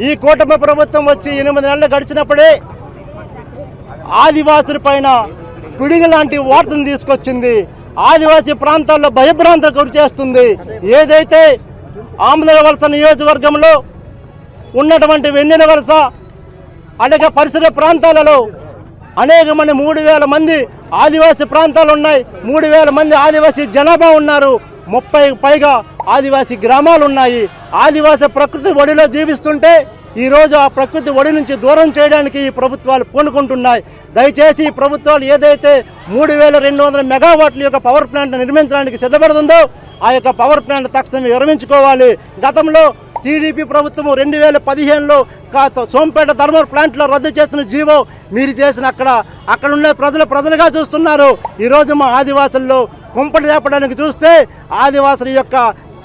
ఈ కూటమి ప్రభుత్వం వచ్చి 8 నెలలు గడిచినప్పుడే ఆదివాసుల పైన పిడుగు లాంటి వార్తను తీసుకొచ్చింది. ఆదివాసీ ప్రాంతాల్లో భయభ్రాంతులకు గురి చేస్తుంది. ఏదైతే ఆమదవలస నియోజకవర్గంలో ఉన్నటువంటి వెన్నెల వలస అలాగే పరిసర ప్రాంతాలలో అనేక మంది 3,000 మంది ఆదివాసీ ప్రాంతాలు ఉన్నాయి. 3,000 మంది ఆదివాసీ జనాభా ఉన్నారు. 30 పైగా ఆదివాసీ గ్రామాలు ఉన్నాయి. ఆదివాసీ ప్రకృతి ఒడిలో జీవిస్తుంటే ఈరోజు ఆ ప్రకృతి ఒడి నుంచి దూరం చేయడానికి ఈ ప్రభుత్వాలు పూనుకుంటున్నాయి. దయచేసి ఈ ప్రభుత్వాలు ఏదైతే 3,200 మెగావాట్ల యొక్క పవర్ ప్లాంట్ నిర్మించడానికి సిద్ధపడుతుందో ఆ యొక్క పవర్ ప్లాంట్ తక్షణమే విరమించుకోవాలి. గతంలో టీడీపీ ప్రభుత్వం 2015లో సోంపేట థర్మల్ ప్లాంట్లో రద్దు చేసిన జీవో మీరు చేసిన అక్కడ ఉన్న ప్రజలుగా చూస్తున్నారు. ఈరోజు మా ఆదివాసుల్లో కుంపటి చేపడానికి చూస్తే ఆదివాసుల యొక్క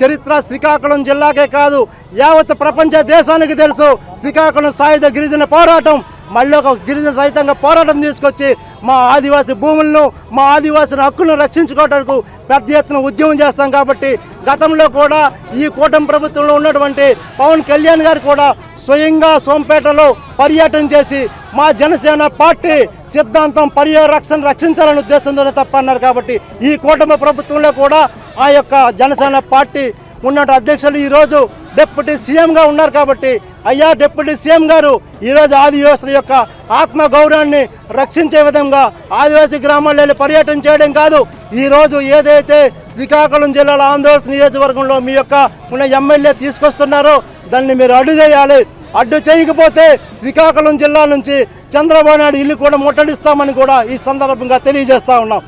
చరిత్ర శ్రీకాకుళం జిల్లాకే కాదు యావత్ ప్రపంచ దేశానికి తెలుసు. శ్రీకాకుళం సాయుధ గిరిజన పోరాటం మళ్ళీ ఒక గిరిజన రైతాంగ పోరాటం తీసుకొచ్చి మా ఆదివాసీ భూములను మా ఆదివాసీ హక్కులను రక్షించుకోవడానికి పెద్ద ఎత్తున ఉద్యమం చేస్తాం. కాబట్టి గతంలో కూడా ఈ కూటమి ప్రభుత్వంలో ఉన్నటువంటి పవన్ కళ్యాణ్ గారు కూడా స్వయంగా సోంపేటలో పర్యటన చేసి మా జనసేన పార్టీ సిద్ధాంతం రక్షించాలనే ఉద్దేశంతోనే తప్పన్నారు. కాబట్టి ఈ కూటమి ప్రభుత్వంలో కూడా ఆ యొక్క జనసేన పార్టీ ఉన్న అధ్యక్షులు ఈరోజు డిప్యూటీ సీఎంగా ఉన్నారు. కాబట్టి అయ్యా డిప్యూటీ సీఎం గారు ఈరోజు ఆదివాసుల యొక్క ఆత్మ గౌరవాన్ని రక్షించే విధంగా ఆదివాసీ గ్రామాల్లో పర్యటన చేయడం కాదు, ఈరోజు ఏదైతే శ్రీకాకుళం జిల్లాలో ఆంధ్రప్రదేశ్ నియోజకవర్గంలో మీ యొక్క ఉన్న ఎమ్మెల్యే తీసుకొస్తున్నారో దాన్ని మీరు అడ్డు చేయాలి. అడ్డు చేయకపోతే శ్రీకాకుళం జిల్లా నుంచి చంద్రబాబు నాయుడు ఇల్లు కూడా ముట్టడిస్తామని కూడా ఈ సందర్భంగా తెలియజేస్తా ఉన్నాం.